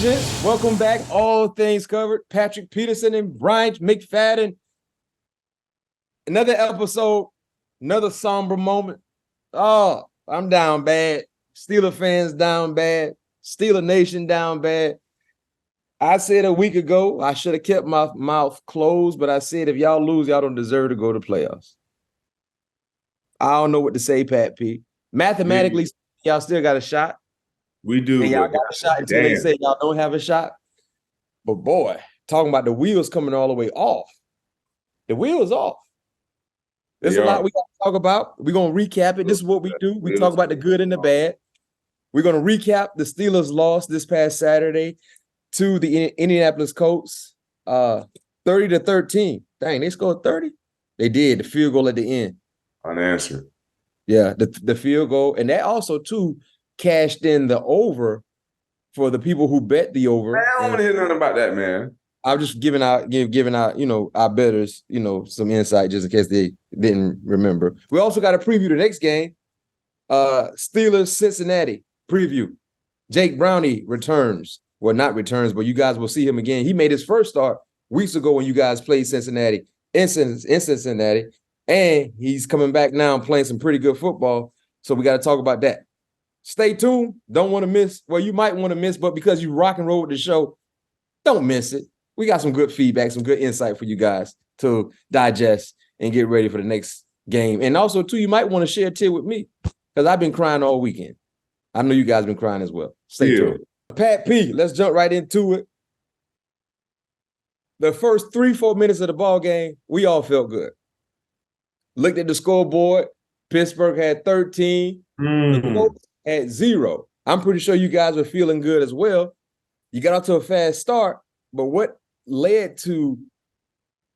gents. Welcome back. All things covered. Patrick Peterson and Bryant McFadden. Another episode, another somber moment. Oh, I'm down bad. Steeler fans down bad. Steeler Nation down bad. I said a week ago, I should have kept my mouth closed, but I said if y'all lose, y'all don't deserve to go to playoffs. I don't know what to say, Pat P. Mathematically, y'all still got a shot. We do. And y'all got a shot until they say y'all don't have a shot. But boy, talking about the wheels coming all the way off. The wheels off. There's a lot we got to talk about. We're going to recap it. This is what we do. We talk about the good and the bad. We're going to recap the Steelers' loss this past Saturday to the Indianapolis Colts, 30-13. Dang, they scored 30? They did. The field goal at the end. Unanswered. Yeah, the field goal. And that also, too, cashed in the over for the people who bet the over. Man, I don't want to hear nothing about that, man. I'm just giving out, our bettors, some insight just in case they didn't remember. We also got to preview the next game. Steelers Cincinnati preview. Jake Brownie returns. Well, not returns, but you guys will see him again. He made his first start weeks ago when you guys played Cincinnati in Cincinnati, and he's coming back now and playing some pretty good football. So we got to talk about that. Stay tuned. Don't want to miss. Well, you might want to miss, but because you rock and roll with the show, don't miss it. We got some good feedback, some good insight for you guys to digest and get ready for the next game. And also, too, you might want to share a tear with me because I've been crying all weekend. I know you guys been crying as well. Stay tuned. Pat P, let's jump right into it. The first 3-4 minutes of the ball game, we all felt good. Looked at the scoreboard. Pittsburgh had 13. The Colts had 0. I'm pretty sure you guys were feeling good as well. You got off to a fast start, but what led to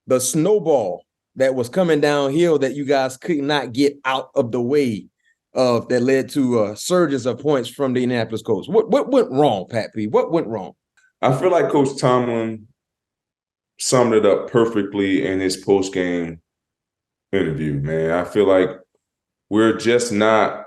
the snowball that was coming downhill that you guys could not get out of the way of that led to a surges of points from the Indianapolis Colts? What went wrong, Pat P? What went wrong? I feel like Coach Tomlin summed it up perfectly in his post-game interview, man. I feel like we're just not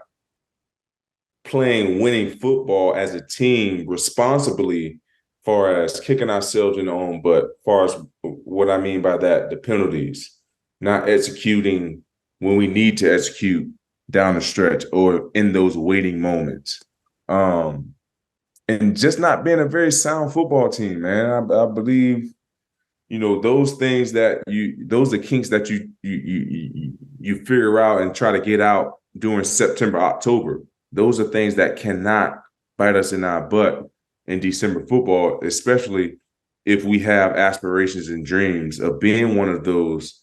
playing winning football as a team responsibly, far as kicking ourselves in the own butt, far as what I mean by that, the penalties, not executing when we need to execute down the stretch or in those waiting moments. And just not being a very sound football team, man. I believe, those things those are kinks that you figure out and try to get out during September, October. Those are things that cannot bite us in our butt in December football, especially if we have aspirations and dreams of being one of those,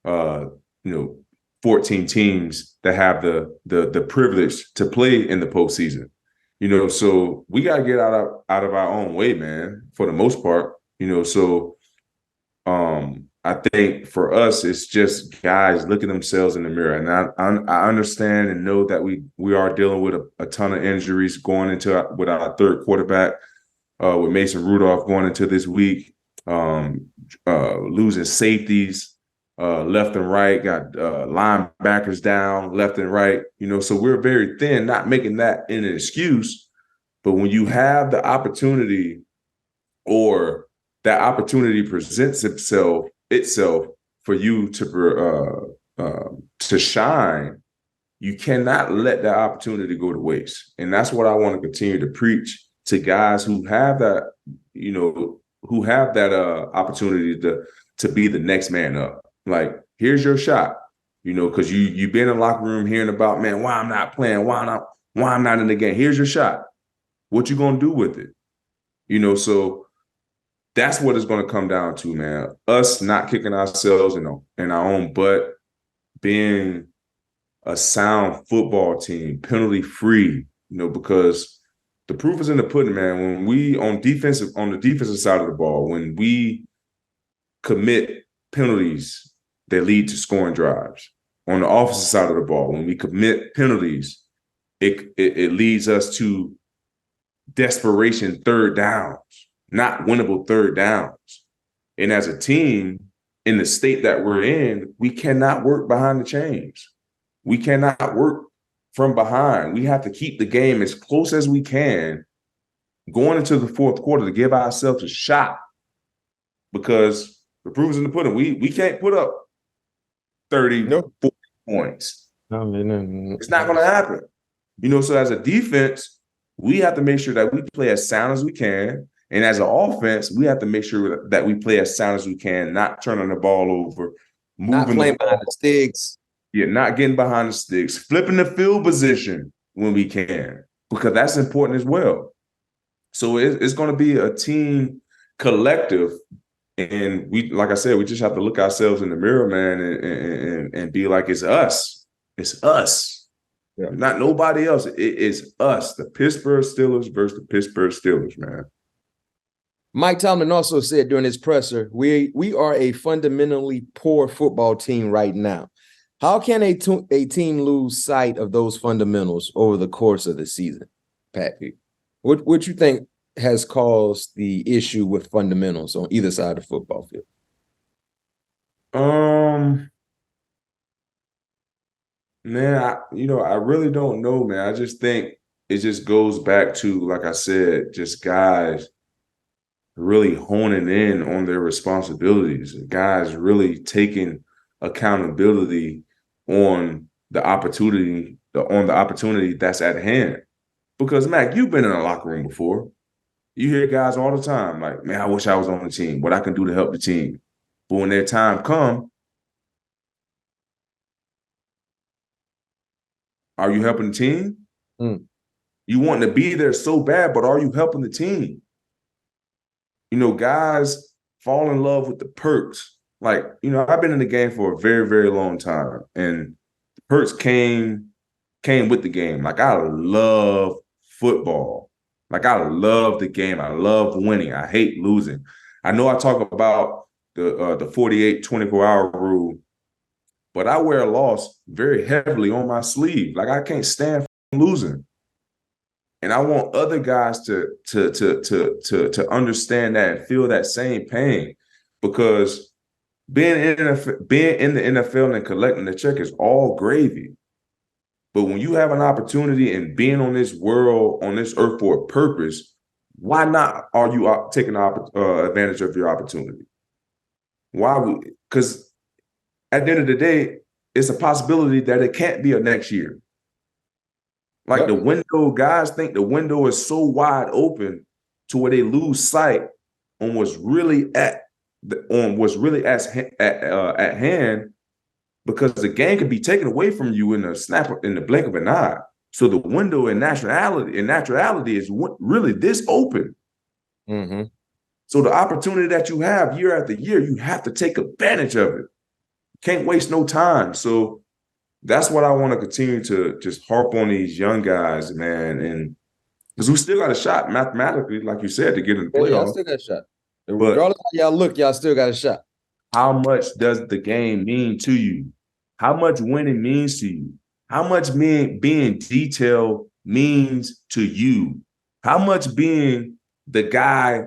14 teams that have the privilege to play in the postseason. So we got to get out of our own way, man, for the most part. So I think for us, it's just guys looking themselves in the mirror. And I understand and know that we are dealing with a ton of injuries going into with our third quarterback, with Mason Rudolph going into this week, losing safeties left and right, got linebackers down left and right. So we're very thin, not making that an excuse. But when you have the opportunity or that opportunity presents itself for you to shine, you cannot let that opportunity go to waste. And that's what I want to continue to preach to guys who have that, opportunity to be the next man up. Like, here's your shot, because you've been in the locker room hearing about, man, why I'm not playing, why I'm not in the game. Here's your shot. What you gonna do with it? So that's what it's going to come down to, man. Us not kicking ourselves in our own butt, being a sound football team, penalty free, because the proof is in the pudding, man. When we on the defensive side of the ball, when we commit penalties that lead to scoring drives, on the offensive side of the ball, when we commit penalties, it leads us to desperation third downs, not winnable third downs. And as a team, in the state that we're in, we cannot work behind the chains. We cannot work from behind. We have to keep the game as close as we can going into the fourth quarter to give ourselves a shot, because the proof is in the pudding. We can't put up 30, Nope. 40 points. No, no. It's not going to happen. So as a defense, we have to make sure that we play as sound as we can. And as an offense, we have to make sure that we play as sound as we can, not turning the ball over, Not playing behind the sticks. Yeah, not getting behind the sticks, flipping the field position when we can, because that's important as well. So it's going to be a team collective. And we, like I said, we just have to look ourselves in the mirror, man, and be like, it's us. It's us. Yeah. Not nobody else. It is us, the Pittsburgh Steelers versus the Pittsburgh Steelers, man. Mike Tomlin also said during his presser, we are a fundamentally poor football team right now. How can a team lose sight of those fundamentals over the course of the season, Pat? What you think has caused the issue with fundamentals on either side of the football field? Man, I really don't know, man. I just think it just goes back to, like I said, just guys really honing in on their responsibilities, guys really taking accountability on the opportunity that's at hand. Because, Mac, you've been in a locker room before. You hear guys all the time like, man, I wish I was on the team, what I can do to help the team. But when their time comes, are you helping the team? You want to be there so bad, but are you helping the team? Guys fall in love with the perks. Like, I've been in the game for a very, very long time, and the perks came with the game. Like, I love football. Like, I love the game. I love winning. I hate losing. I know I talk about the 48, 24-hour rule, but I wear a loss very heavily on my sleeve. Like, I can't stand losing. And I want other guys to understand that and feel that same pain, because being in the NFL and collecting the check is all gravy. But when you have an opportunity and being on this world, on this earth for a purpose, why not are you taking advantage of your opportunity? Because at the end of the day, it's a possibility that it can't be a next year. Like, the window, guys think the window is so wide open to where they lose sight on what's really at hand, because the game can be taken away from you in the blink of an eye. So the window in naturality is really this open. Mm-hmm. So the opportunity that you have year after year, you have to take advantage of it. Can't waste no time. So that's what I want to continue to just harp on these young guys, man. And because we still got a shot mathematically, like you said, to get in the playoffs. Yeah, y'all still got a shot. Regardless of how y'all look, y'all still got a shot. How much does the game mean to you? How much winning means to you? How much being detailed means to you? How much being the guy,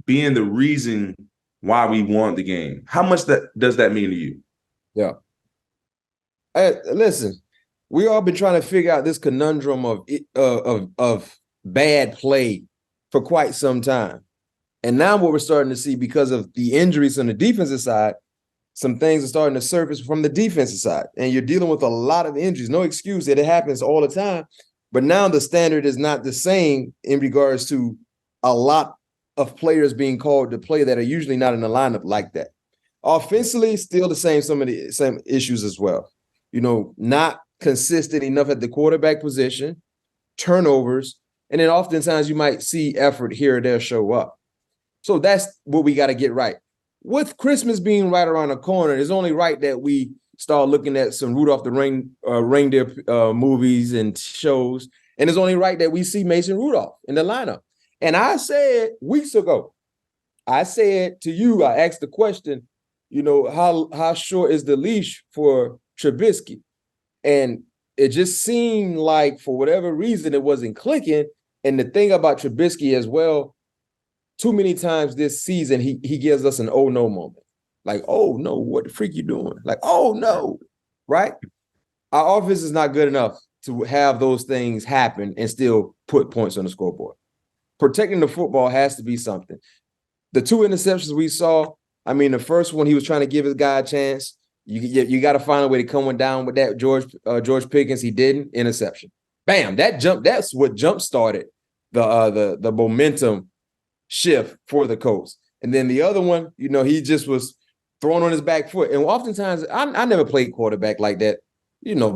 being the reason why we won the game? How much does that mean to you? Yeah. Hey, listen, we all been trying to figure out this conundrum of bad play for quite some time. And now what we're starting to see, because of the injuries on the defensive side, some things are starting to surface from the defensive side. And you're dealing with a lot of injuries. No excuse that it happens all the time. But now the standard is not the same in regards to a lot of players being called to play that are usually not in the lineup like that. Offensively, still some of the same issues as well. Not consistent enough at the quarterback position, turnovers, and then oftentimes you might see effort here or there show up. So that's what we got to get right. With Christmas being right around the corner, it's only right that we start looking at some Rudolph the Reindeer movies and shows, and it's only right that we see Mason Rudolph in the lineup. And I said weeks ago, I said to you, I asked the question, how short is the leash for Trubisky? And it just seemed like, for whatever reason, it wasn't clicking. And the thing about Trubisky as well, too many times this season, he gives us an oh no moment. Like, oh no, what the freak you doing? Like, oh no, right? Our offense is not good enough to have those things happen and still put points on the scoreboard. protecting the football has to be something. The 2 interceptions we saw, I mean, the first one, he was trying to give his guy a chance. You got to find a way to come down with that. George Pickens, he didn't. Interception. Bam. That's what jump started the momentum shift for the Colts. And then the other one, he just was throwing on his back foot. And oftentimes, I never played quarterback like that,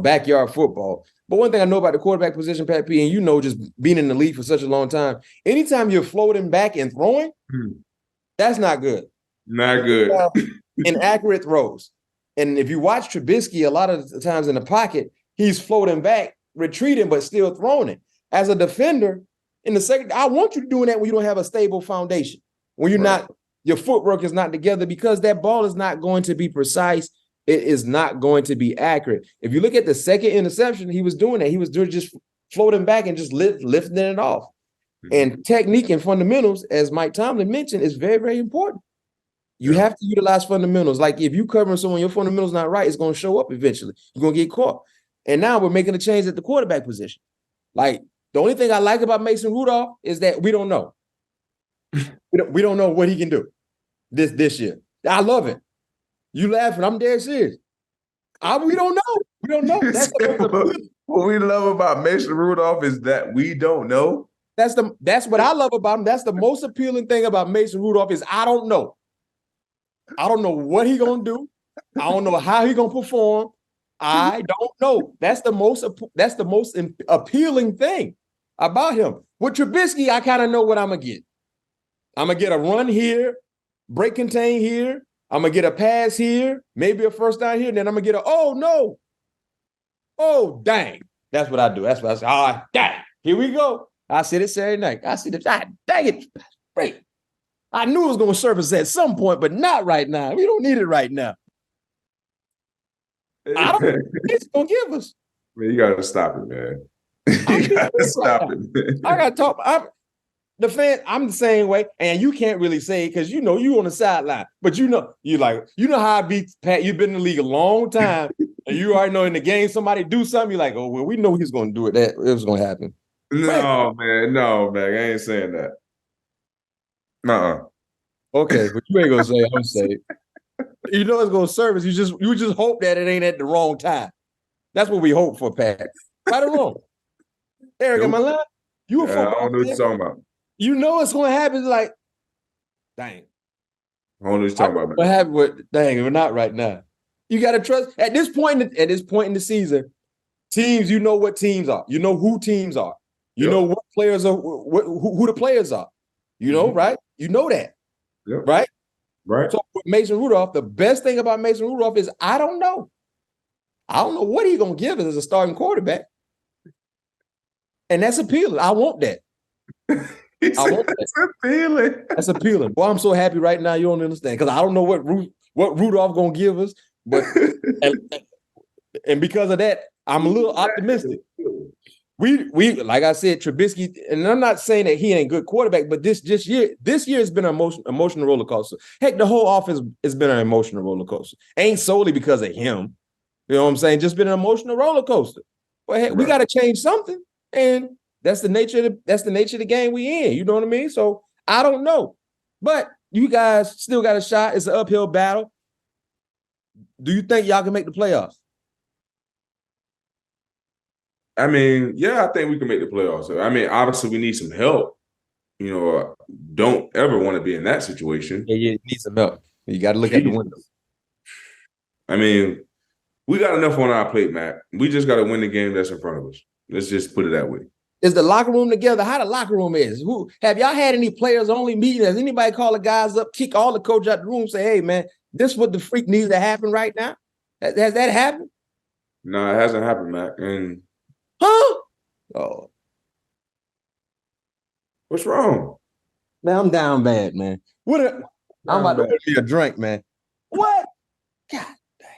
backyard football. But one thing I know about the quarterback position, Pat P, and just being in the league for such a long time, anytime you're floating back and throwing, that's not good. Not good. Inaccurate throws. And if you watch Trubisky, a lot of the times in the pocket, he's floating back, retreating, but still throwing it. As a defender, in the second, I want you doing that when you don't have a stable foundation, when you're not, your footwork is not together, because that ball is not going to be precise. It is not going to be accurate. If you look at the second interception, he was doing that. He was just floating back and just lifting it off. And technique and fundamentals, as Mike Tomlin mentioned, is very, very important. You have to utilize fundamentals. Like if you covering someone, your fundamentals not right, it's going to show up eventually. You're going to get caught. And now we're making a change at the quarterback position. Like the only thing I like about Mason Rudolph is that we don't know. we don't know what he can do this year. I love it. You laughing? I'm dead serious. We don't know. We don't know. That's what we love about Mason Rudolph is that we don't know. That's what I love about him. That's the most appealing thing about Mason Rudolph is I don't know. I don't know what he's gonna do. I don't know how he's gonna perform. I don't know. That's the most appealing thing about him. With Trubisky, I kind of know what I'm gonna get. I'm gonna get a run here, break contain here. I'm gonna get a pass here, maybe a first down here, and then I'm gonna get oh dang. That's what I do. That's what I say. Ah, dang. Here we go. I said it Saturday night. I said, dang it. Great. I knew it was going to surface at some point, but not right now. We don't need it right now. I don't know what it's going to give us. Man, you got to stop it, man. You got to stop it, man. I got to talk. I'm the same way, and you can't really say it because you on the sideline. But you know how I beat Pat. You've been in the league a long time, and you already know in the game somebody do something. You're like, oh well, we know he's going to do it. That it was going to happen. No, man, I ain't saying that. Okay, but you ain't gonna say it. I'm saying it's gonna service. You just hope that it ain't at the wrong time. That's what we hope for, Pat. Right or wrong? Eric, am I lying? You a football I don't know what you're talking about. You know it's gonna happen. It's like, dang. I don't know what you're talking about, man. What happened? Dang, we're not right now. You gotta trust at this point in the season. Teams, you know what teams are. You know who teams are. You know what players are, who the players are. Right? You know that. Yep. Right? Right. So with Mason Rudolph, the best thing about Mason Rudolph is I don't know. I don't know what he's going to give us as a starting quarterback. And that's appealing. I want that. That's appealing. That's appealing. Boy, I'm so happy right now you don't understand because I don't know what Rudolph going to give us. But and because of that, I'm a little optimistic. We like I said, Trubisky, and I'm not saying that he ain't good quarterback, but this year has been an emotional roller coaster. Heck, the whole offense has been an emotional roller coaster. Ain't solely because of him. You know what I'm saying? Just been an emotional roller coaster. But heck, we got to change something, and that's the nature of the game we in. You know what I mean? So I don't know, but you guys still got a shot. It's an uphill battle. Do you think y'all can make the playoffs? I mean, yeah, I think we can make the playoffs. I mean, obviously, we need some help. Don't ever want to be in that situation. Yeah, you need some help. You got to look at the window. I mean, we got enough on our plate, Matt. We just got to win the game that's in front of us. Let's just put it that way. Is the locker room together? How the locker room is? Have y'all had any players only meeting? Has anybody call the guys up, kick all the coach out the room, say, hey, man, this is what the freak needs to happen right now? Has that happened? No, it hasn't happened, Matt. And huh? Oh. What's wrong? Man, I'm down bad, man. I'm about to get me a drink, man. What? God dang.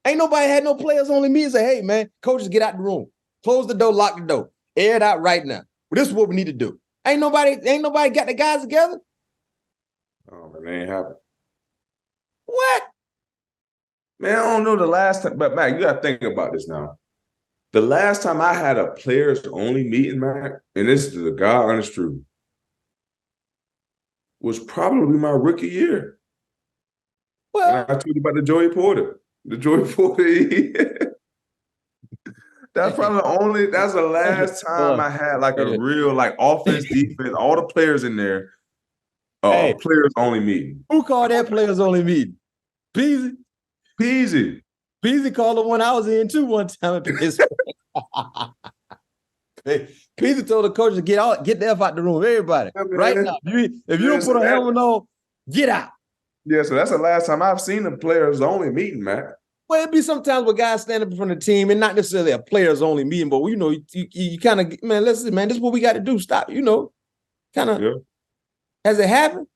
Ain't nobody had no players only me and say, hey, man, coaches, get out the room. Close the door, lock the door. Air it out right now. Well, this is what we need to do. Ain't nobody got the guys together? Oh, man, they ain't happened. What? Man, I don't know the last time, but Mac, you got to think about this now. The last time I had a players-only meeting, Mac, and this is the God honest truth, was probably my rookie year. Well, and I told you about the Joey Porter. The Joey Porter. That's probably that's the last time I had like a real like offense, defense, all the players in there. Players only meeting. Who called that players only meeting? Peasy called the one I was in too one time at Pittsburgh. Peasy told the coach to get the F out the room. Everybody, right now. If you don't put a helmet on, get out. Yeah, so that's the last time I've seen the players only meeting, man. Well, it'd be sometimes where guys stand up in front of the team and not necessarily a players only meeting, but you kind of, man, listen, man, this is what we got to do. Stop, kind of. Yeah. Has it happened?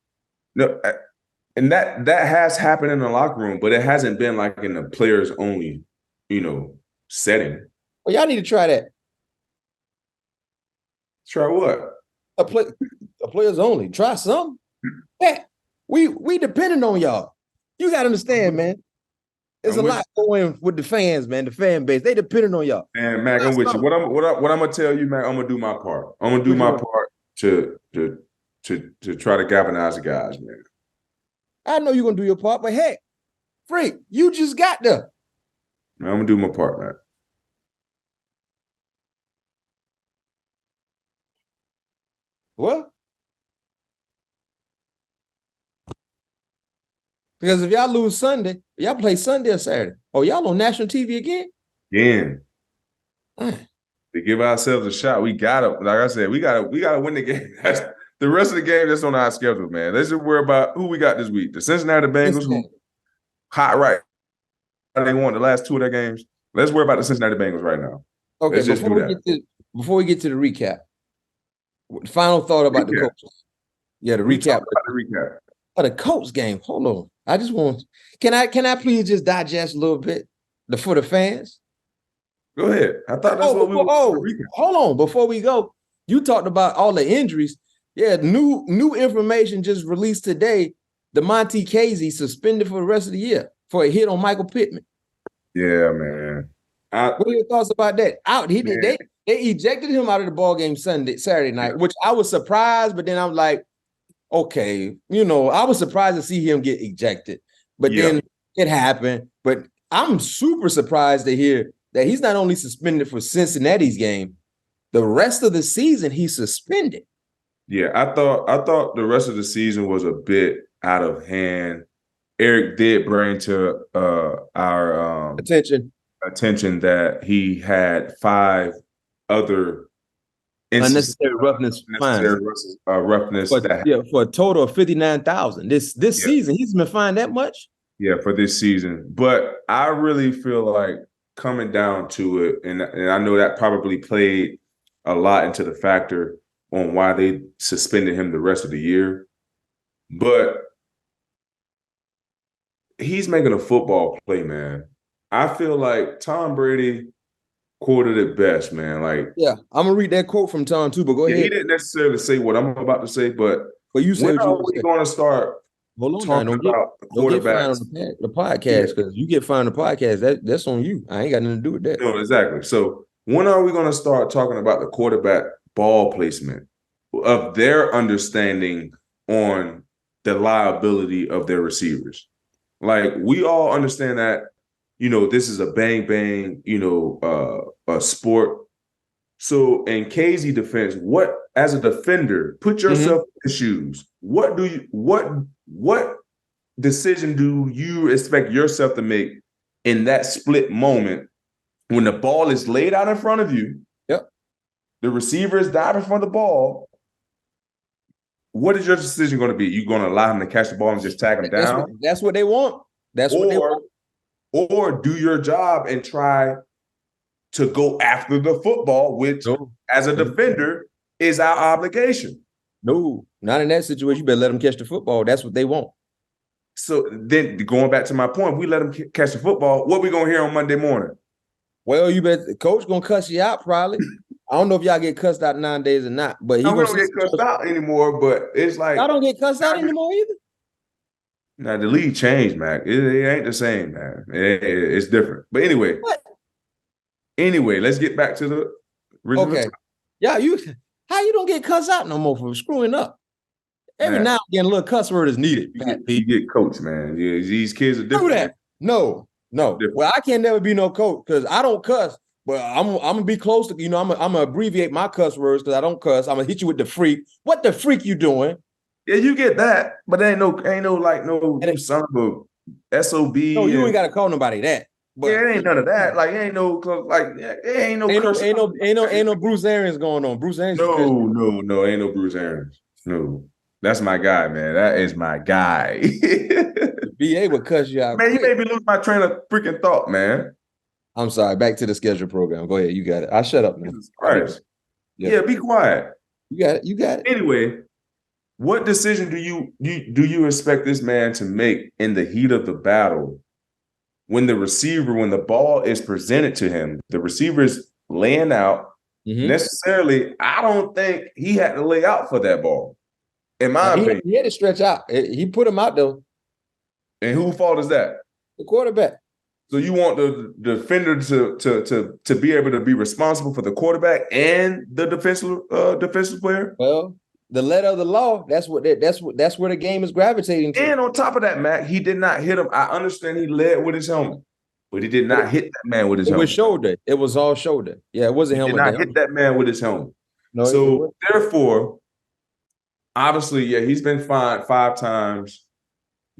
No, and that has happened in the locker room, but it hasn't been like in the players only, setting. Well, y'all need to try that. Try what? A players only. Try something. Heck, we depending on y'all. You got to understand, man. There's a lot going with the fans, man. The fan base, they depending on y'all. And Mac, I'm with you. What I'm gonna tell you, Mac, I'm gonna do my part. I'm gonna do my part to try to galvanize the guys, man. I know you're gonna do your part, but heck, freak, you just got there. Man, I'm gonna do my part, man. What? Because if y'all lose Sunday, y'all play Sunday or Saturday. Oh, y'all on national TV again? Again. To give ourselves a shot, we gotta, like I said, we gotta win the game. That's the rest of the game that's on our schedule, man. Let's just worry about who we got this week. The Cincinnati Bengals, who hot right. They won the last two of their games. Let's worry about the Cincinnati Bengals right now. Okay, before we get to the recap, final thought about the Colts. Yeah, the recap. The Colts game. Hold on. I just want. Can I please just digest a little bit for the fans? Go ahead. I thought that's what we were. Hold on. Before we go, you talked about all the injuries. Yeah, new information just released today. DeMonte Kazee suspended for the rest of the year for a hit on Michael Pittman. Yeah, man. What are your thoughts about that? They ejected him out of the ball game Saturday night, which I was surprised, but then I'm like, okay, I was surprised to see him get ejected, but then it happened. But I'm super surprised to hear that he's not only suspended for Cincinnati's game, the rest of the season he's suspended. Yeah, I thought the rest of the season was a bit out of hand. Eric did bring to our attention that he had 5 other unnecessary roughness for a total of $59,000 this season. He's been fined that much. Yeah, for this season. But I really feel like coming down to it, and I know that probably played a lot into the factor on why they suspended him the rest of the year. But he's making a football play, man. I feel like Tom Brady quoted it best, man. Like, yeah, I'm gonna read that quote from Tom too, but go ahead. He didn't necessarily say what I'm about to say, but you said when are we going to start talking about quarterbacks? The podcast, because you get fined on the podcast, that's on you. I ain't got nothing to do with that. No, exactly. So when are we going to start talking about the quarterback ball placement of their understanding on the liability of their receivers? Like, we all understand that, this is a bang, a sport. So in Kazee defense, what, as a defender, put yourself in the shoes. What decision do you expect yourself to make in that split moment when the ball is laid out in front of you? Yep. The receiver is diving for the ball. What is your decision going to be? You going to allow him to catch the ball and just tag him down? That's what they want. What they want. Or do your job and try to go after the football, which, as a defender, is our obligation. No, not in that situation. You better let them catch the football. That's what they want. So then, going back to my point, we let them catch the football. What we gonna hear on Monday morning? Well, you bet the coach gonna cuss you out probably. I don't know if y'all get cussed out nowadays or not, but we don't get cussed out anymore. But it's like I don't get cussed out anymore either. Now the league changed, Mac. It ain't the same, man. It's different. But anyway, let's get back to the original. Okay. Yeah, how you don't get cussed out no more for screwing up? Every Man. now and again, a little cuss word is needed. You get coached, man. Yeah, these kids are different. Do that. No. Different. Well, I can't never be no coach because I don't cuss. But I'm gonna be close to, I'm gonna abbreviate my cuss words because I don't cuss. I'm gonna hit you with the freak. What the freak you doing? Yeah, you get that, but ain't no son of a SOB. No, you ain't gotta call nobody that. But yeah, it ain't none of that. Like, it ain't no Bruce Arians going on. Bruce Arians. No, ain't no Bruce Arians. No, that's my guy, man. That is my guy. BA would cuss you out. Man, you made me lose my train of freaking thought, man. I'm sorry. Back to the schedule program. Go ahead. You got it. I shut up, man. Yeah, be quiet. You got it. Anyway, what decision do you expect this man to make in the heat of the battle when the ball is presented to him? The receiver is laying out. Mm-hmm. Necessarily, I don't think he had to lay out for that ball. In my opinion, he had to stretch out. He put him out though. And whose fault is that? The quarterback. So you want the defender to be able to be responsible for the quarterback and the defensive player? Well, the letter of the law. That's where the game is gravitating to. And on top of that, Mac, he did not hit him. I understand he led with his helmet, but he did not hit that man with his helmet. It was shoulder. It was all shoulder. Yeah, it wasn't helmet. He did not hit that man with his helmet. No, so therefore, obviously, yeah, he's been fined 5 times.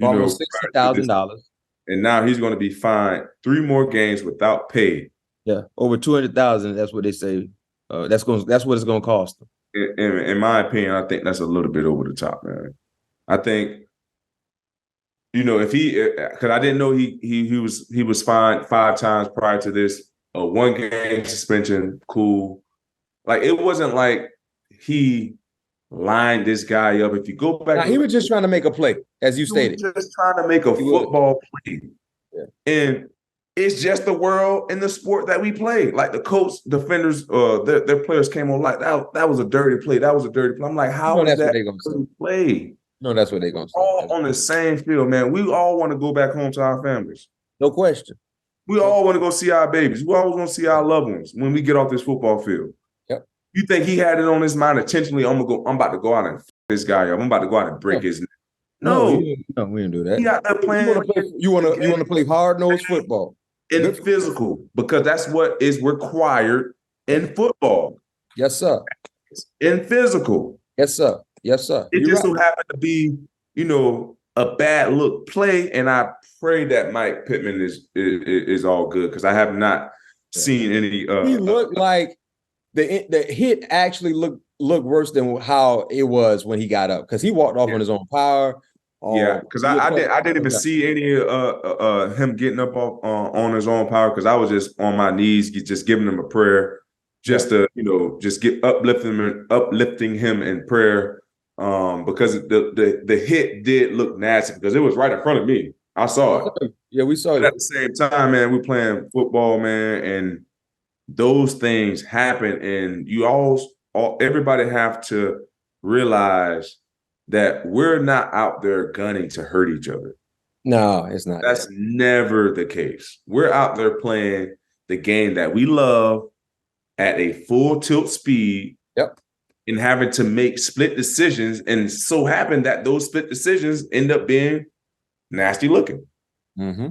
Almost $60,000. And now he's going to be fined 3 more games without pay. Yeah, over $200,000. That's what they say. That's what it's going to cost them. In my opinion, I think that's a little bit over the top, man. I think, if because I didn't know he was fined 5 times prior to this. 1 game suspension, cool. Like, it wasn't like he lined this guy up. If you go back, he was just trying to make a play, as you stated. Just trying to make a football play. Yeah. And it's just the world and the sport that we play. Like, the Colts defenders, their players came on like that was a dirty play. That was a dirty play. I'm like, how is that a play? No, that's what they're gonna say. All on the same field, man. We all want to go back home to our families. No question. We all want to go see our babies. We always want to see our loved ones when we get off this football field. Yep. You think he had it on his mind intentionally? I'm about to go out and f this guy up. I'm about to go out and break his neck. No, we didn't do that. He out there playing. You want to play hard-nosed football and physical, because that's what is required in football. Yes, sir. In physical. Yes, sir. Yes, sir. It just so happened to be, a bad look play, and I pray that Mike Pittman is all good, because I have not seen any. He looked like the hit actually looked worse than how it was when he got up, because he walked off on his own power. Because I didn't even see any him getting up on his own power, because I was just on my knees, just giving him a prayer, just to just get uplifting him in prayer. Because the hit did look nasty, because it was right in front of me. I saw it. Yeah, we saw it. At the same time, man, we're playing football, man, and those things happen, and everybody have to realize that we're not out there gunning to hurt each other. No, it's not. That's never the case. We're out there playing the game that we love at a full tilt speed. Yep. And having to make split decisions, and so happen that those split decisions end up being nasty looking. Mm-hmm.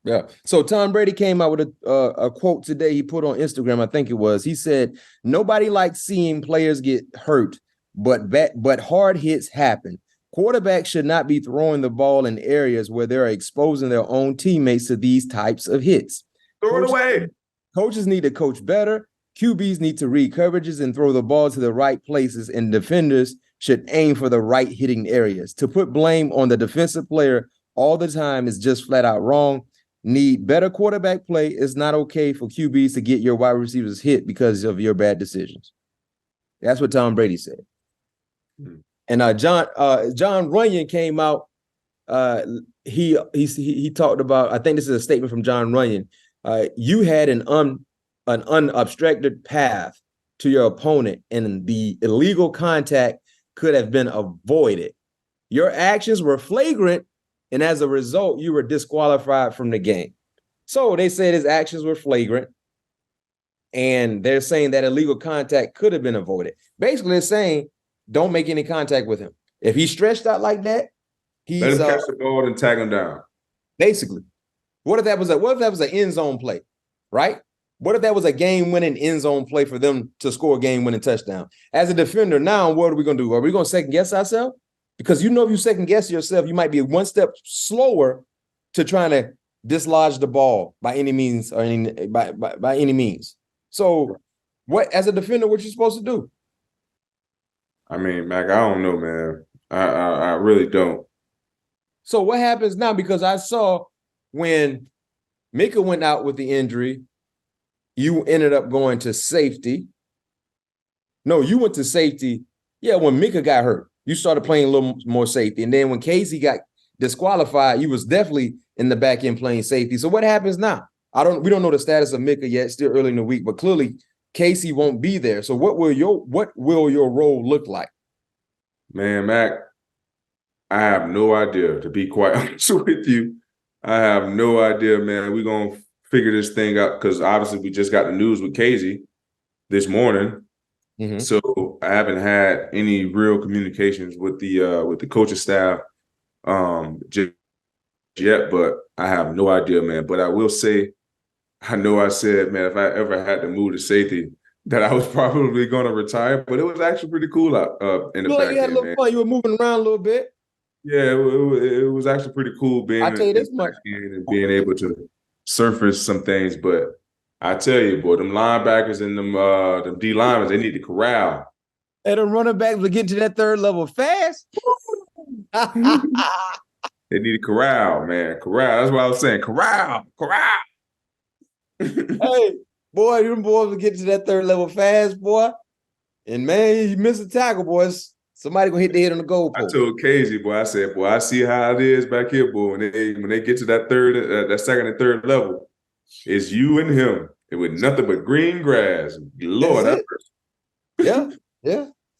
Yeah. So Tom Brady came out with a quote today he put on Instagram, I think it was. He said, "Nobody likes seeing players get hurt, but hard hits happen. Quarterbacks should not be throwing the ball in areas where they're exposing their own teammates to these types of hits. Throw it away. Coaches need to coach better. QBs need to read coverages and throw the ball to the right places, and defenders should aim for the right hitting areas. To put blame on the defensive player all the time is just flat out wrong. Need better quarterback play. It's not okay for QBs to get your wide receivers hit because of your bad decisions." That's what Tom Brady said. And John Runyon came out. He talked about, I think this is a statement from John Runyon. You had an unobstructed path to your opponent, and the illegal contact could have been avoided. Your actions were flagrant, and as a result, you were disqualified from the game. So they said his actions were flagrant, and they're saying that illegal contact could have been avoided. Basically, they're saying don't make any contact with him. If he's stretched out like that, Let he's him catch the ball and tag him down. basically. What if that was an end zone play, right? What if that was a game-winning end zone play for them to score a game-winning touchdown? As a defender, now what are we going to do? Are we going to second-guess ourselves? Because if you second-guess yourself, you might be one step slower to trying to dislodge the ball by any means or by any means. So, what as a defender, what you supposed to do? I mean, Mac, I don't know, man. I really don't. So what happens now? Because I saw when Mika went out with the injury, you ended up going to safety. No, you went to safety. Yeah, when Mika got hurt, you started playing a little more safety. And then when Kazee got disqualified, you was definitely in the back end playing safety. So what happens now? We don't know the status of Mika yet, still early in the week, but clearly Kazee won't be there. So what will your role look like? Man, Mac, I have no idea, to be quite honest with you. I have no idea, man. We're going to figure this thing out because obviously we just got the news with Kazee this morning. Mm-hmm. So I haven't had any real communications with the coaching staff just yet, but I have no idea, man. But I will say, I know I said, man, if I ever had to move to safety, that I was probably going to retire, but it was actually pretty cool out in the back end, you had a little fun. You were moving around a little bit. Yeah, it was actually pretty cool being I'll tell you this much. And being able to surface some things. But I tell you, boy, them linebackers and them D linemen, they need to corral. And the running backs will get to that third level fast. They need to corral, man. Corral. That's what I was saying. Corral. Hey, boy, them boys will get to that third level fast, boy. And man, you miss a tackle, boys. Somebody gonna hit the head on the goal post. I told Kazee, boy, I said, boy, I see how it is back here, boy. When they get to that second and third level, it's you and him. It with nothing but green grass. Lord, yeah.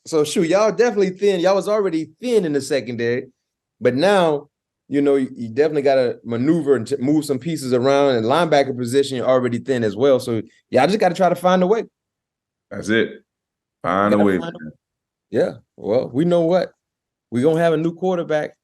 So shoot, y'all definitely thin. Y'all was already thin in the secondary, but now you definitely got to maneuver and move some pieces around. And linebacker position, you're already thin as well. So y'all just got to try to find a way. That's it. Find a way. Yeah. Well, we know what we're gonna have a new quarterback,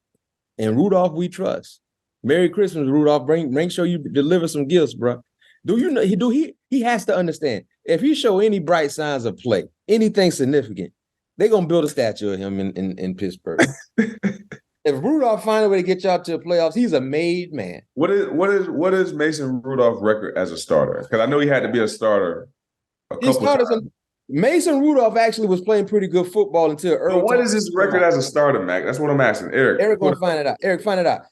and Rudolph we trust. Merry Christmas, Rudolph. Make sure you deliver some gifts, bro. Do you know he has to understand if he show any bright signs of play, anything significant, they're gonna build a statue of him in Pittsburgh. If Rudolph find a way to get y'all to the playoffs, he's a made man. What is Mason Rudolph's record as a starter? Because I know he had to be a starter a couple times. Mason Rudolph actually was playing pretty good football until early. What is his record as a starter, Mac? That's what I'm asking. Eric gonna find it out. Eric, find it out.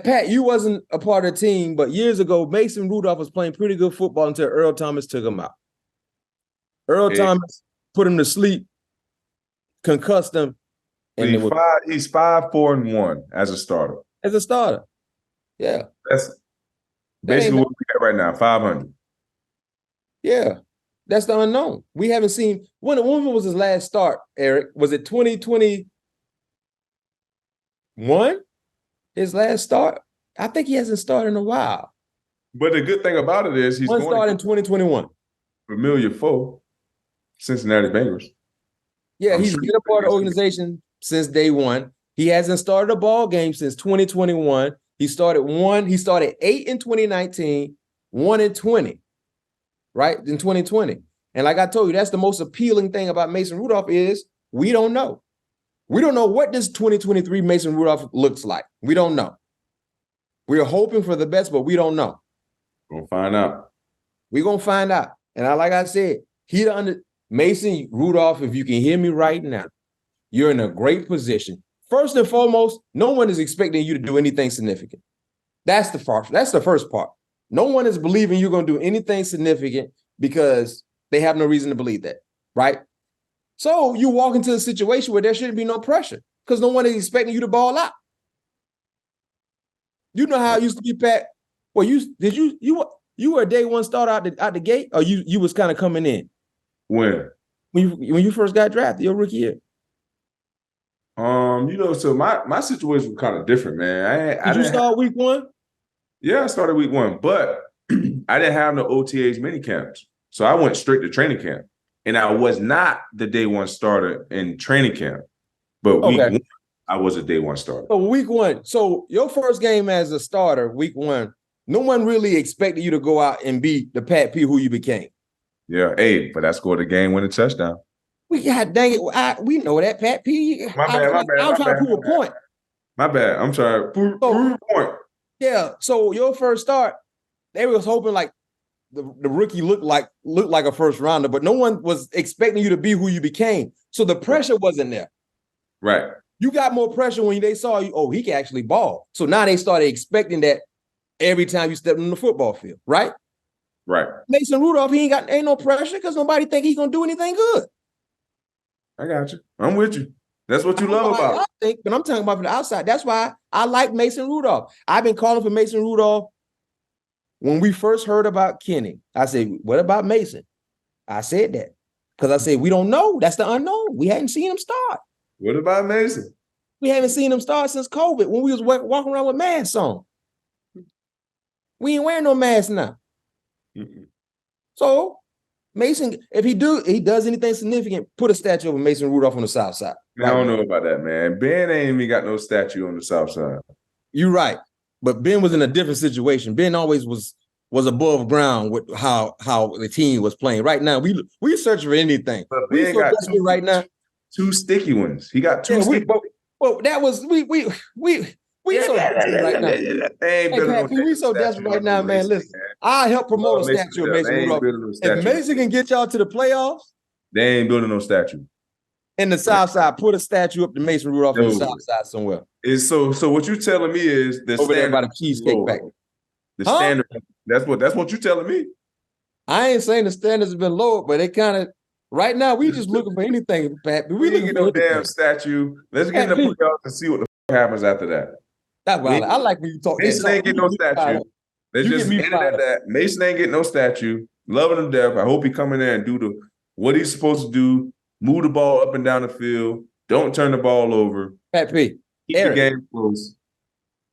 Pat, you wasn't a part of the team, but years ago, Mason Rudolph was playing pretty good football until Earl Thomas took him out. Earl Thomas put him to sleep, concussed him. And he's 5-4-1 as a starter. As a starter. Yeah. That's basically what we got right now, 500. Yeah. That's the unknown. We haven't seen when was his last start, Eric? Was it 2021? His last start? I think he hasn't started in a while. But the good thing about it is he's going to start in 2021. Familiar foe, Cincinnati Bengals. Yeah, he's been a part of the organization since day one. He hasn't started a ball game since 2021. He started 8 in 2019, 1 in 20. Right, in 2020. And like I told you, that's the most appealing thing about Mason Rudolph is we don't know. We don't know what this 2023 Mason Rudolph looks like. We don't know. We're hoping for the best, but we don't know. We'll find out. We're going to find out. And like I said, Mason Rudolph, if you can hear me right now, you're in a great position. First and foremost, no one is expecting you to do anything significant. That's the first part. No one is believing you're going to do anything significant because they have no reason to believe that, right? So you walk into a situation where there shouldn't be no pressure because no one is expecting you to ball out. You know how it used to be, Pat? Well, you were a day one starter out the gate, or you was kind of coming in? When you first got drafted, your rookie year. So my situation was kind of different, man. Did you start week one? Yeah, I started week one, but I didn't have no OTAs mini camps. So I went straight to training camp. And I was not the day one starter in training camp. But week one, I was a day one starter. So week one. So your first game as a starter, week one, no one really expected you to go out and be the Pat P who you became. Yeah, hey, but I scored a game-winning touchdown. We got dang it. We know that Pat P. My bad. I was trying to prove a point. My bad. I'm sorry. Prove a point. Yeah. So your first start, they was hoping like the rookie looked like a first rounder, but no one was expecting you to be who you became. So the pressure wasn't there. Right. You got more pressure when they saw you. Oh, he can actually ball. So now they started expecting that every time you step on the football field, right? Right. Mason Rudolph, he ain't no pressure because nobody think he's gonna do anything good. I got you. I'm with you. That's what you love about it. But I'm talking about from the outside. That's why I like Mason Rudolph. I've been calling for Mason Rudolph when we first heard about Kenny. I said, what about Mason? I said that because I said, we don't know. That's the unknown. We hadn't seen him start. What about Mason? We haven't seen him start since COVID when we was walking around with masks on. We ain't wearing no masks now. Mm-mm. So Mason, if he does anything significant, put a statue of Mason Rudolph on the south side. I don't know about that, man. Ben ain't even got no statue on the south side. You're right. But Ben was in a different situation. Ben always was above ground with how the team was playing. Right now, we search for anything. But Ben got right now. Two sticky ones. He got two sticky ones. Well, that was we so desperate right now. Hey, Pat, we so desperate right now, man. Listen, I help promote a statue of Mason Rudolph. If Mason can get y'all to the playoffs, they ain't building no statue. In the south side, put a statue up to Mason Rudolph on the south side somewhere. So what you telling me is the over there by the cheesecake factory. The standard. That's what you telling me. I ain't saying the standards have been lowered, but they kind of right now we just looking for anything, Pat. We didn't get no damn statue. Let's get in the playoffs and see what the happens after that. That's why I like when you talk. Mason ain't get no statue. They just internet that. Mason ain't get no statue. Loving him to death. I hope he come in there and do what he's supposed to do. Move the ball up and down the field. Don't turn the ball over. Pat P. Keep the game close.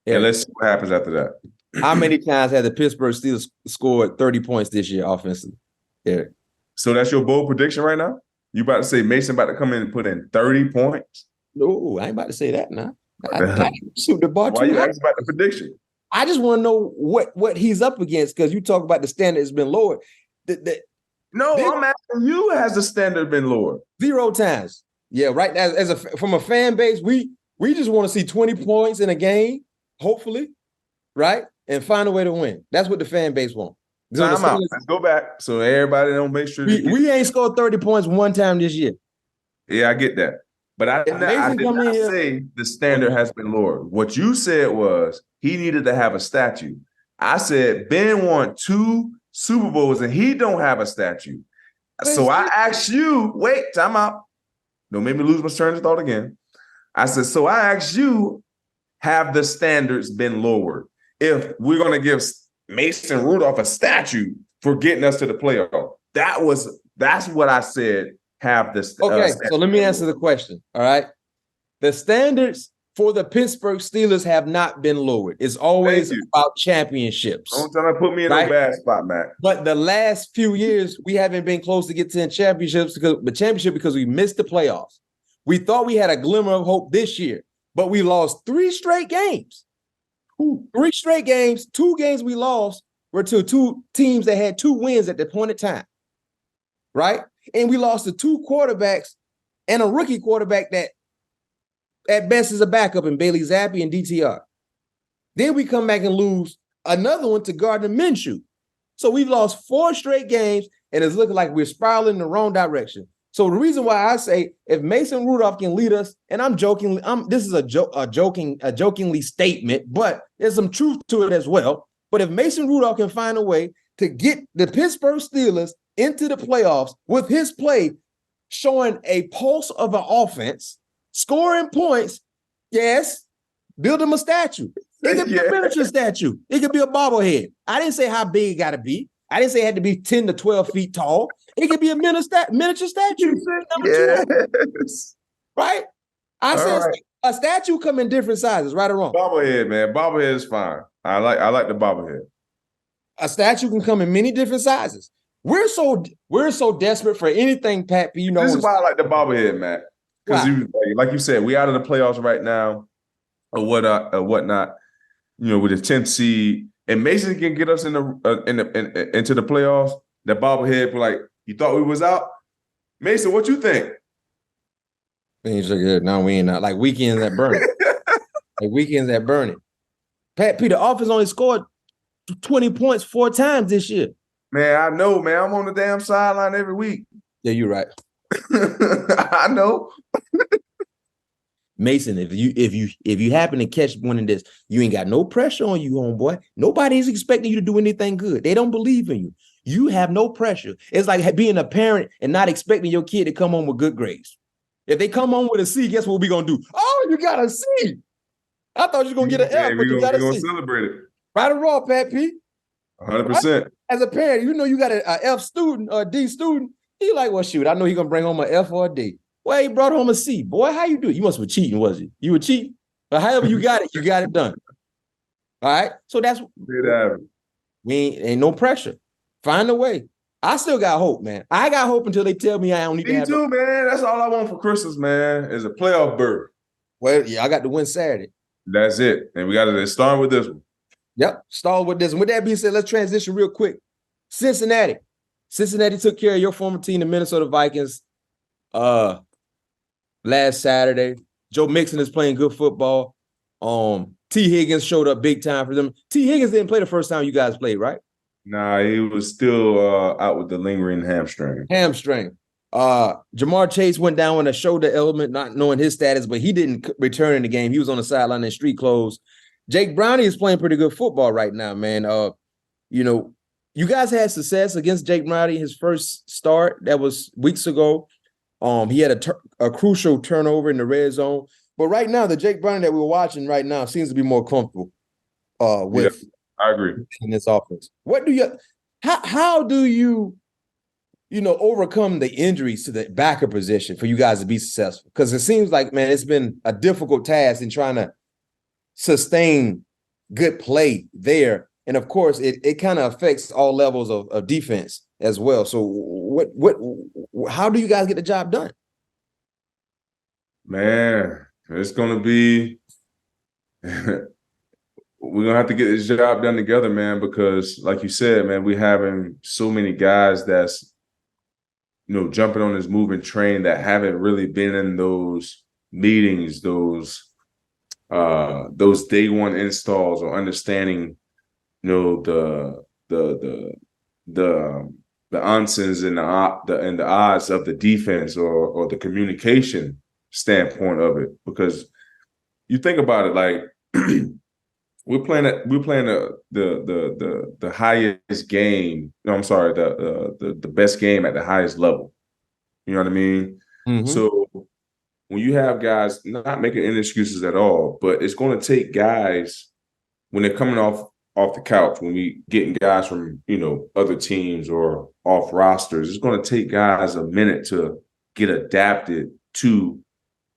And let's see what happens after that. How many times have the Pittsburgh Steelers scored 30 points this year offensively? Eric. So that's your bold prediction right now? You about to say Mason about to come in and put in 30 points? No, I ain't about to say that now. I shoot the ball. Why you asking about the prediction? I just want to know what he's up against because you talk about the standard has been lowered. I'm asking you, has the standard been lowered? 0 times. Yeah, right. From a fan base, we just want to see 20 points in a game, hopefully, right? And find a way to win. That's what the fan base wants. Let's go back so everybody don't make sure. We ain't scored 30 points one time this year. Yeah, I get that. But I did not say the standard has been lowered. What you said was he needed to have a statue. I said Ben won 2 Super Bowls and he don't have a statue. So I asked you, wait, time out. Don't make me lose my train of thought again. I said, so I asked you, have the standards been lowered? If we're going to give Mason Rudolph a statue for getting us to the playoff. That's what I said. Have this. Okay, so let me answer the question. All right. The standards for the Pittsburgh Steelers have not been lowered. It's always about championships. Don't try to put me in a bad spot, Mac. But the last few years, we haven't been close to get 10 championships because we missed the playoffs. We thought we had a glimmer of hope this year, but we lost 3 straight games. 3 straight games. 2 games we lost were to 2 teams that had 2 wins at the point of time. Right? And we lost to 2 quarterbacks and a rookie quarterback that at best is a backup in Bailey Zappi and DTR. Then we come back and lose another one to Gardner Minshew. So we've lost 4 straight games and it's looking like we're spiraling in the wrong direction. So the reason why I say if Mason Rudolph can lead us, and I'm joking, this is a jokingly statement, but there's some truth to it as well. But if Mason Rudolph can find a way to get the Pittsburgh Steelers into the playoffs with his play showing a pulse of an offense, scoring points, yes, build him a statue. It could be a miniature statue. It could be a bobblehead. I didn't say how big it got to be. I didn't say it had to be 10 to 12 feet tall. It could be a miniature statue. Yes. Right? I said a statue come in different sizes, right or wrong? Bobblehead, man. Bobblehead is fine. I like the bobblehead. A statue can come in many different sizes. We're so desperate for anything, Pat. You know, this is why I like the bobblehead, Matt. because Wow. like you said, we out of the playoffs right now, or whatnot. With the 10th seed, and Mason can get us into the playoffs. That bobblehead, like, you thought we was out. Mason, what you think? Things are good. No, we ain't out. Like weekends at Burning. Like weekends at Burning. Pat Peter offense only scored 20 points 4 times this year. Man, I know, man. I'm on the damn sideline every week. Yeah, you're right. I know. Mason, if you happen to catch one of this, you ain't got no pressure on you, homeboy. Nobody's expecting you to do anything good. They don't believe in you. You have no pressure. It's like being a parent and not expecting your kid to come home with good grades. If they come home with a C, guess what we gonna do? Oh, you got a C. I thought you were gonna get an F, but you got a C. We're gonna celebrate it. Right or wrong, Pat P? 100%. As a parent, you got a F student or a D student. You like, well, shoot, I know he's gonna bring home an F or a D. Well, he brought home a C. Boy, how you do it? You must be cheating, was it? You were cheating? But however you got it done. All right. So that's ain't no pressure. Find a way. I still got hope, man. I got hope until they tell me I don't need to have too, man. That's all I want for Christmas, man, is a playoff berth. Well, yeah, I got to win Saturday. That's it. And we got to start with this one. Yep. Start with this. And with that being said, let's transition real quick. Cincinnati. Cincinnati took care of your former team, the Minnesota Vikings, last Saturday. Joe Mixon is playing good football. T. Higgins showed up big time for them. T. Higgins didn't play the first time you guys played, right? Nah, he was still out with the lingering hamstring. Jamar Chase went down with a shoulder element, not knowing his status, but he didn't return in the game. He was on the sideline in street clothes. Jake Browning is playing pretty good football right now, man. You guys had success against Jake Browning his first start. That was weeks ago. He had a crucial turnover in the red zone. But right now, the Jake Browning that we're watching right now seems to be more comfortable with. Yeah, I agree. In this offense. How do you overcome the injuries to the backer position for you guys to be successful? Because it seems like, man, it's been a difficult task in trying to sustain good play there. And of course, it kind of affects all levels of defense as well. So how do you guys get the job done? Man, it's going to be we're going to have to get this job done together, man, because like you said, man, we're having so many guys that's, jumping on this moving train that haven't really been in those meetings, those day one installs or understanding, the answers and the odds of the defense or the communication standpoint of it. Because you think about it, like we're playing the highest game. No, I'm sorry, the best game at the highest level. You know what I mean? Mm-hmm. So when you have guys not making any excuses at all, but it's going to take guys when they're coming off the couch, when we getting guys from other teams or off rosters, it's going to take guys a minute to get adapted to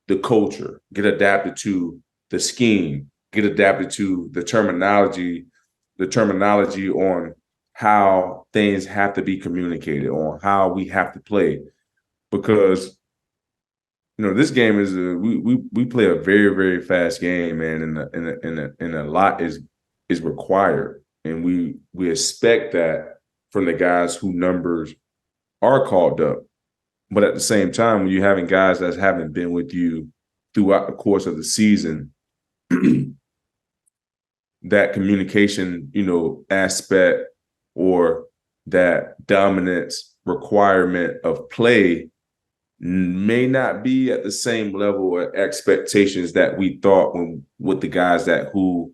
the culture, get adapted to the scheme, get adapted to the terminology on how things have to be communicated, on how we have to play. Because this game is we play a very, very fast game, man, and a lot is required, and we expect that from the guys who numbers are called up. But at the same time, when you're having guys that haven't been with you throughout the course of the season, that communication, aspect or that dominance requirement of play may not be at the same level of expectations that we thought with the guys who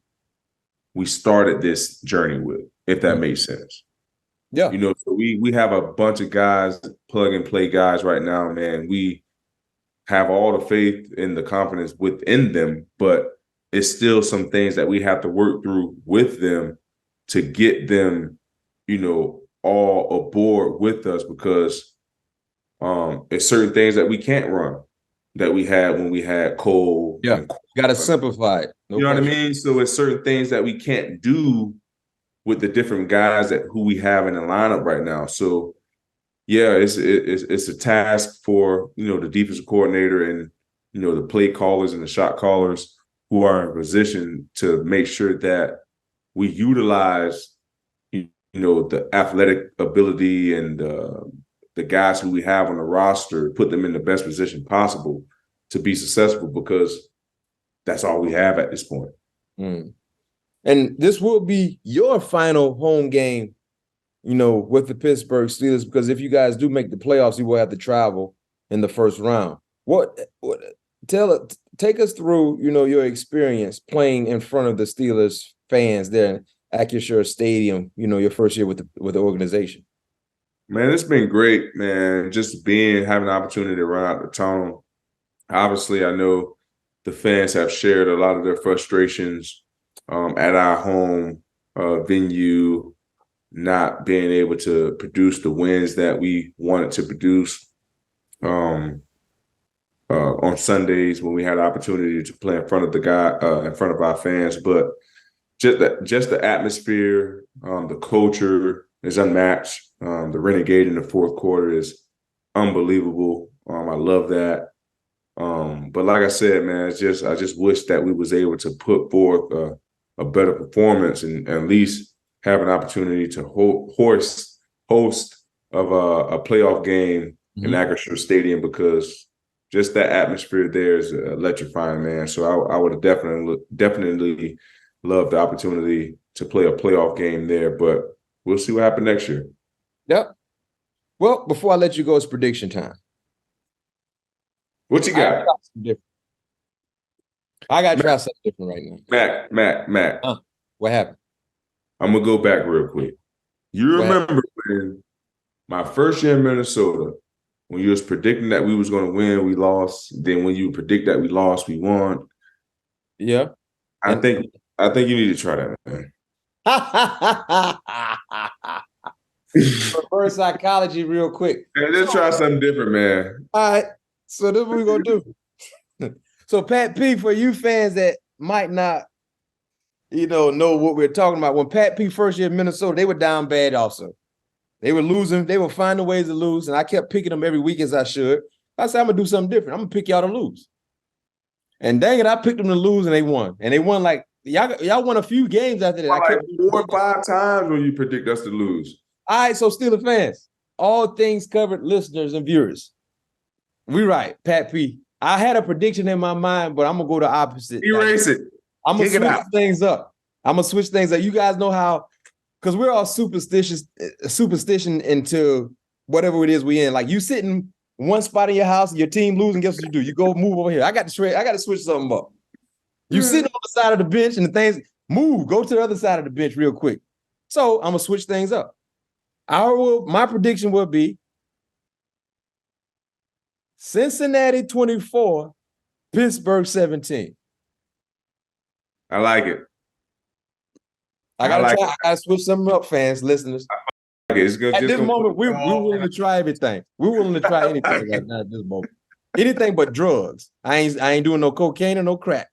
we started this journey with, if that makes sense. Yeah. So we have a bunch of guys, plug and play guys right now, man. We have all the faith and the confidence within them, but it's still some things that we have to work through with them to get them, all aboard with us, because it's certain things that we can't run that we had when we had Cole. Yeah, got to simplify it. You know what I mean? So it's certain things that we can't do with the different guys who we have in the lineup right now. So yeah, it's a task for the defensive coordinator and the play callers and the shot callers who are in position to make sure that we utilize, the athletic ability and the guys who we have on the roster, put them in the best position possible to be successful, because that's all we have at this point. And this will be your final home game, with the Pittsburgh Steelers, because if you guys do make the playoffs, you will have to travel in the first round. Take us through, your experience playing in front of the Steelers fans there in Acrisure Stadium, your first year with the organization. Man, it's been great, man. Just having the opportunity to run out the tunnel. Obviously, I know the fans have shared a lot of their frustrations at our home venue, not being able to produce the wins that we wanted to produce on Sundays when we had the opportunity to play in front of our fans. But just the atmosphere, the culture is unmatched. The Renegade in the fourth quarter is unbelievable. I love that. But like I said, man, I just wish that we was able to put forth a better performance and at least have an opportunity to host of a playoff game in Acrisure Stadium, because just that atmosphere there is electrifying, man. So I would have definitely loved the opportunity to play a playoff game there, but we'll see what happens next year. Yep. Well, before I let you go, it's prediction time. What you got? I got to try something different right now. Mac. What happened? I'm going to go back real quick. You remember when my first year in Minnesota, when you was predicting that we was going to win, we lost. Then when you predict that we lost, we won. Yeah. I think you need to try that, man. Reverse psychology real quick. Man, let's try something different, man. All right. So this is what we're going to do. So Pat P, for you fans that might not, know what we're talking about, when Pat P first year in Minnesota, they were down bad also. They were losing. They were finding ways to lose, and I kept picking them every week as I should. I said, I'm going to do something different. I'm going to pick y'all to lose. And dang it, I picked them to lose, and they won. And they won like, y'all won a few games after that. I kept 4 or 5 times when you predict us to lose. All right, so Steelers fans, all things covered, listeners and viewers. We right, Pat P. I had a prediction in my mind, but I'm going to go the opposite. Erase it. I'm going to switch things up. You guys know how, because we're all superstition into whatever it is we in. Like you sitting one spot in your house, your team losing, guess what you do? You go move over here. I got to switch something up. You sitting on the side of the bench and the things move, go to the other side of the bench real quick. So I'm going to switch things up. My prediction will be Cincinnati 24, Pittsburgh 17. I like it. I gotta switch something up, fans, listeners. At this moment, we're willing to try everything. We're willing to try anything right now at this moment. Anything but drugs. I ain't doing no cocaine or no crack.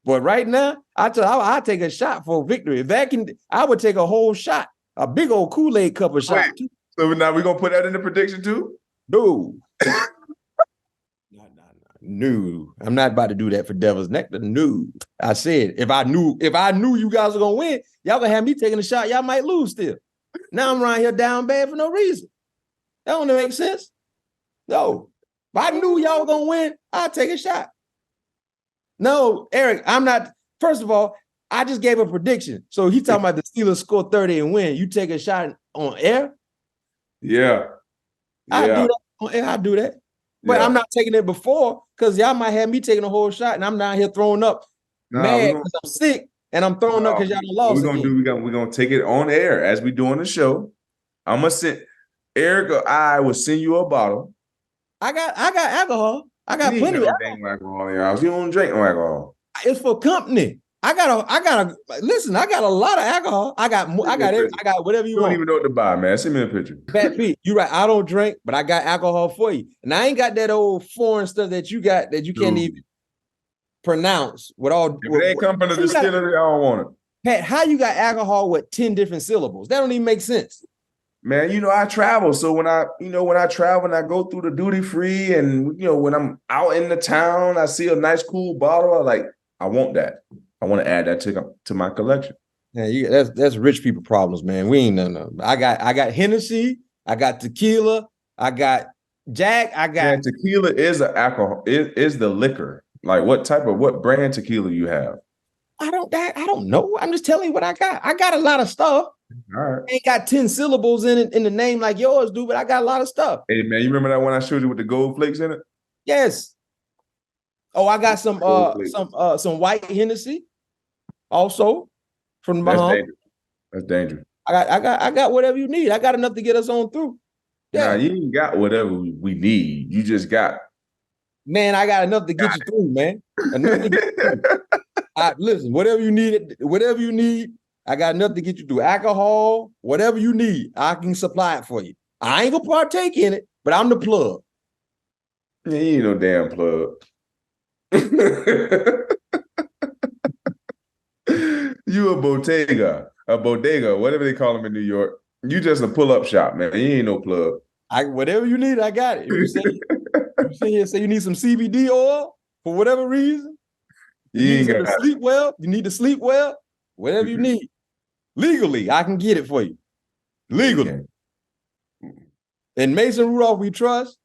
But right now, I'll take a shot for victory. I would take a whole shot, a big old Kool-Aid cup of shot. So now we're gonna put that in the prediction too? No. No, I'm not about to do that for Devil's Nectar. No, I said if I knew you guys were gonna win, y'all gonna have me taking a shot. Y'all might lose still. Now I'm around here down bad for no reason. That don't make sense. No, if I knew y'all were gonna win, I'd take a shot. No, Eric, I'm not. First of all, I just gave a prediction. So he talking about the Steelers score 30 and win. You take a shot on air? Yeah. I do that on air. I do that. But I'm not taking it before because y'all might have me taking a whole shot and I'm down here throwing up mad because I'm sick and I'm throwing up because y'all lost. We're gonna take it on air as we do on the show. I'm gonna send Eric or I will send you a bottle. I got alcohol. I got plenty of alcohol in your house. You don't drink no alcohol. It's for company. I got a lot of alcohol. I got whatever you want. Don't even know what to buy, man. Send me a picture. Pat P, you right. I don't drink, but I got alcohol for you. And I ain't got that old foreign stuff that you got that you can't even pronounce with all. If they come from the distillery, I don't want it. Pat, how you got alcohol with 10 different syllables? That don't even make sense. Man, I travel. So when I travel and I go through the duty free and, when I'm out in the town, I see a nice, cool bottle. I want that. I want to add that to my collection. Yeah, that's rich people problems, man. We ain't none. I got Hennessy. I got tequila. I got Jack. I got. Man, tequila is an alcohol. It is the liquor. Like what brand tequila you have? I don't know. I'm just telling you what I got. I got a lot of stuff. All right. I ain't got 10 syllables in it in the name like yours do, but I got a lot of stuff. Hey man, you remember that one I showed you with the gold flakes in it? Yes. Oh, I got some white Hennessy also from the Bahamas. That's dangerous. I got whatever you need. I got enough to get us on through. Yeah. Nah, you ain't got whatever we need. You just got. Man, I got enough to get you through, man. Enough to get you through. Listen, whatever you need, I got enough to get you through. Alcohol, whatever you need, I can supply it for you. I ain't gonna partake in it, but I'm the plug. Yeah, you ain't no damn plug. You a bodega, whatever they call them in New York. You just a pull-up shop, man. You ain't no plug. Whatever you need, I got it. If you say you need some CBD oil for whatever reason, you need to sleep well. You need to sleep well. Whatever you need, legally, I can get it for you. Legally. And Mason Rudolph, we trust.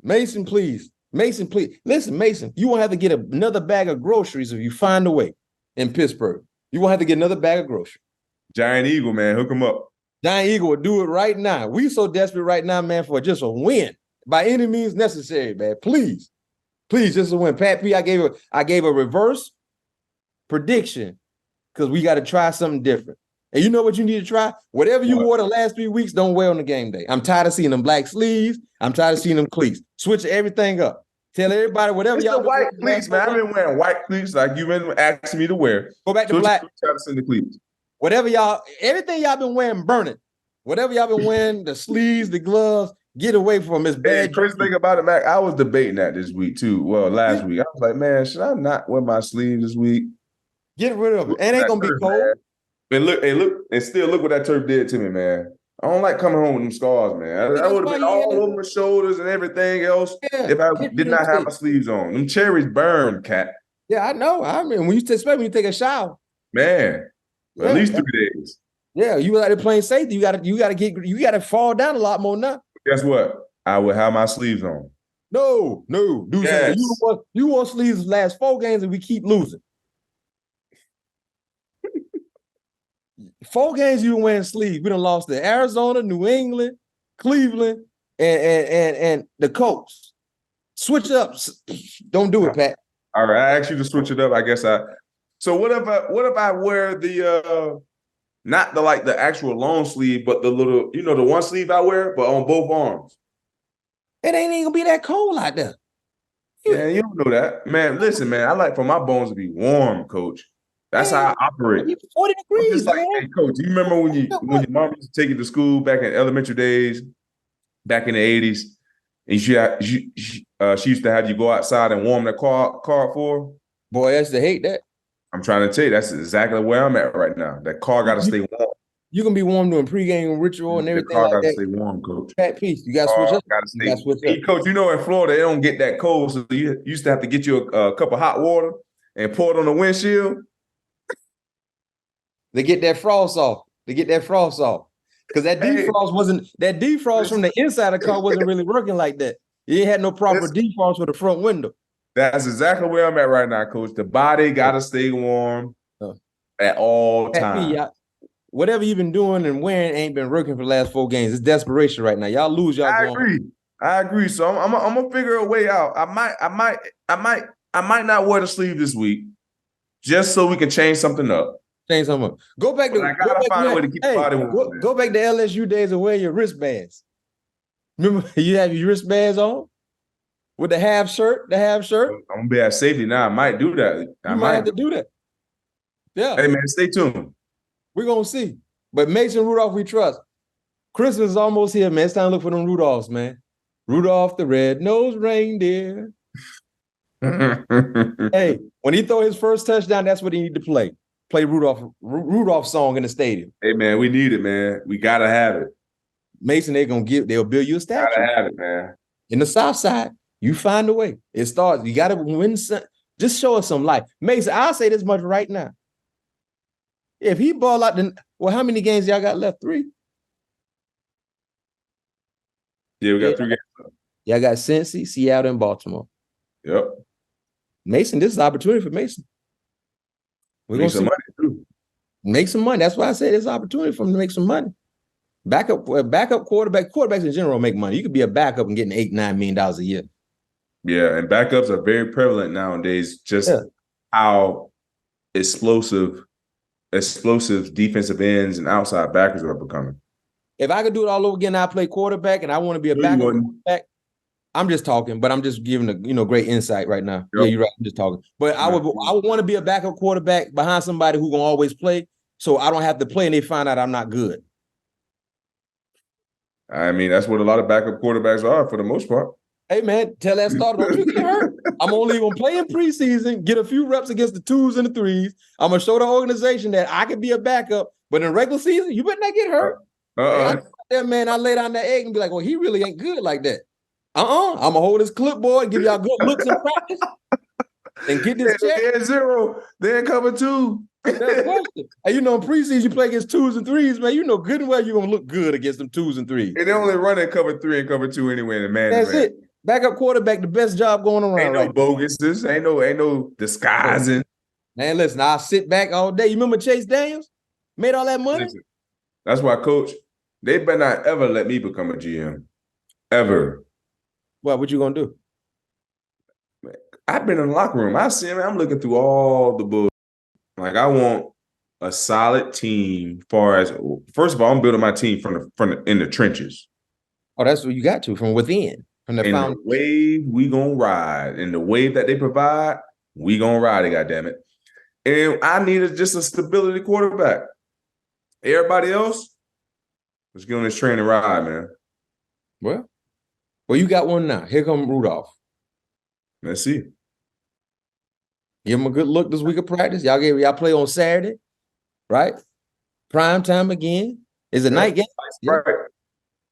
Mason, please. Mason, please. Listen, Mason, you won't have to get another bag of groceries if you find a way in Pittsburgh. You won't have to get another bag of groceries. Giant Eagle, man, hook them up. Giant Eagle will do it right now. We so desperate right now, man, for just a win by any means necessary, man. Please, just a win. Pat P, I gave a reverse prediction because we got to try something different. And you know what you need to try? Whatever you wore the last 3 weeks, don't wear on the game day. I'm tired of seeing them black sleeves. I'm tired of seeing them cleats. Switch everything up. Tell everybody whatever it's y'all. The white cleats, man. I've been wearing white cleats like you've been asking me to wear. Go back to black. Try to send the cleats. Everything y'all been wearing, burn it. Whatever y'all been wearing, the sleeves, the gloves, get away from this bad. Hey, crazy thing about it, Mac, I was debating that this week too. Well, last week. I was like, man, should I not wear my sleeves this week? Get rid of it. It ain't gonna be cold. And still look what that turf did to me, man. I don't like coming home with them scars, man. I would have been all over my shoulders and everything else if I did not have my sleeves on. Them cherries burned, cat. Yeah, I know. I mean, especially when you take a shower. Man, at least 3 days. Yeah, you were out there playing safety. You gotta fall down a lot more now. Guess what? I would have my sleeves on. No, dude. Yes. You wore sleeves the last 4 games and we keep losing. 4 games you were wearing sleeves. We done lost to Arizona, New England, Cleveland, and the Colts. Switch up. Don't do it, Pat. All right, I asked you to switch it up. I guess So what if I wear the not the actual long sleeve, but the little, the one sleeve I wear, but on both arms? It ain't even gonna be that cold out there. Man, you don't know that. Man, listen, man, I like for my bones to be warm, coach. That's how I operate. 40 degrees, man. Hey, coach, do you remember when your mom used to take you to school back in elementary days, back in the 80s, and she used to have you go outside and warm the car for? Boy, I used to hate that. I'm trying to tell you, that's exactly where I'm at right now. That car got to stay warm. You can be warm doing pregame ritual and everything. The car got to stay warm, coach. Pat Peace, you got to switch up. Hey, coach, in Florida, they don't get that cold, so you used to have to get you a cup of hot water and pour it on the windshield. They get that frost off. Because that defrost from the inside of the car wasn't really working like that. You had no proper defrost for the front window. That's exactly where I'm at right now, coach. The body got to stay warm at all times. Whatever you've been doing and wearing ain't been working for the last 4 games. It's desperation right now. Y'all lose. I agree. So I'm gonna figure a way out. I might not wear the sleeve this week, just so we can change something up. Go back to. I gotta find a way to keep the body warm. Go back to LSU days and wear your wristbands. Remember, you have your wristbands on with the half shirt. I'm gonna be at safety now. I might do that. I might have to do that. Yeah. Hey man, stay tuned. We're gonna see. But Mason Rudolph, we trust. Christmas is almost here, man. It's time to look for them Rudolphs, man. Rudolph the red-nosed reindeer. Hey, when he throw his first touchdown, that's what he need to play. play Rudolph song in the stadium. Hey man, we need it, man. We gotta have it. Mason, they'll build you a statue. Gotta have it, man. In the South Side, you find a way. It starts. You got to win. Just show us some life. Mason, I'll say this much right now. If he ball out, then how many games y'all got left? 3. Yeah, we got 3 games. Y'all got Cincy, Seattle, and Baltimore. Yep. Mason, this is an opportunity for Mason. We're gonna some money too. Make some money. That's why I said it's an opportunity for him to make some money. Backup quarterbacks in general make money. You could be a backup and getting $8-9 million a year. Yeah, and backups are very prevalent nowadays. Just how explosive defensive ends and outside backers are becoming. If I could do it all over again, I play quarterback and I want to be a backup quarterback. I'm just talking, but I'm just giving a great insight right now. Yep. Yeah, you're right. I'm just talking. But I would want to be a backup quarterback behind somebody who's gonna always play, so I don't have to play and they find out I'm not good. I mean, that's what a lot of backup quarterbacks are for the most part. Hey man, tell that starter, don't you get hurt. I'm only gonna play in preseason, get a few reps against the 2s and the 3s. I'm gonna show the organization that I can be a backup, but in regular season, you better not get hurt. Hey, I lay down that egg and be like, well, he really ain't good like that. I'm gonna hold his clipboard, give y'all good looks in practice, and get this check. They're 0, they're cover 2. Hey, in preseason you play against 2s and 3s, man. You know good and well you're gonna look good against them 2s and 3s. And they only run in cover 3 and cover 2 anyway. That's it. Backup quarterback, the best job going around. Ain't no bogus. Ain't no disguising. Man, listen, I'll sit back all day. You remember Chase Daniels made all that money? Listen, that's why, Coach, they better not ever let me become a GM. Ever. What you gonna do? I've been in the locker room. I see him. I'm looking through all the books. Like, I want a solid team. First of all, I'm building my team from in the trenches. Oh, that's what you got to from within. From the wave we gonna ride, and the wave that they provide, we gonna ride it. Goddammit. And I needed just a stability quarterback. Everybody else, let's get on this train and ride, man. Well, you got one now. Here come Rudolph. Let's see. Give him a good look this week of practice. Y'all play on Saturday, right? Prime time again. It's a night game. Right.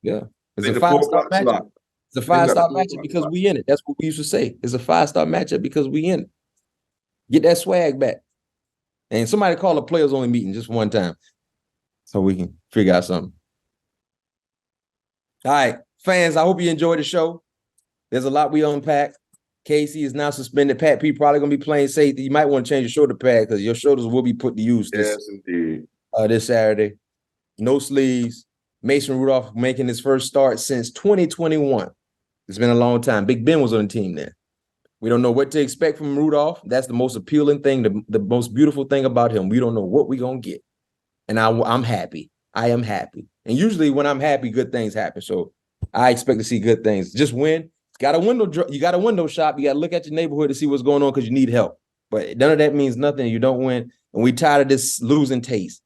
Yeah. It's a 5-star matchup. It's a 5-star matchup because we in it. That's what we used to say. It's a 5-star matchup because we in it. Get that swag back. And somebody call a players only meeting just one time so we can figure out something. All right, fans, I hope you enjoyed the show. There's a lot we unpack. Kazee is now suspended. Pat P probably going to be playing safety. You might want to change your shoulder pad because your shoulders will be put to use this Saturday. No sleeves. Mason Rudolph making his first start since 2021. It's been a long time. Big Ben was on the team then. We don't know what to expect from Rudolph. That's the most appealing thing, the most beautiful thing about him. We don't know what we're going to get. And I'm happy. I am happy. And usually when I'm happy, good things happen. So I expect to see good things. Just win. You got a window shop. You got to look at your neighborhood to see what's going on because you need help. But none of that means nothing. You don't win. And we tired of this losing taste.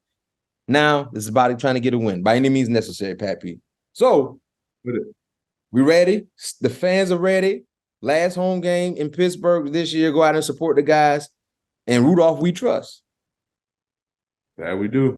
Now, this is about trying to get a win by any means necessary, Pat P. So, we ready? The fans are ready. Last home game in Pittsburgh this year. Go out and support the guys. And Rudolph, we trust. That we do.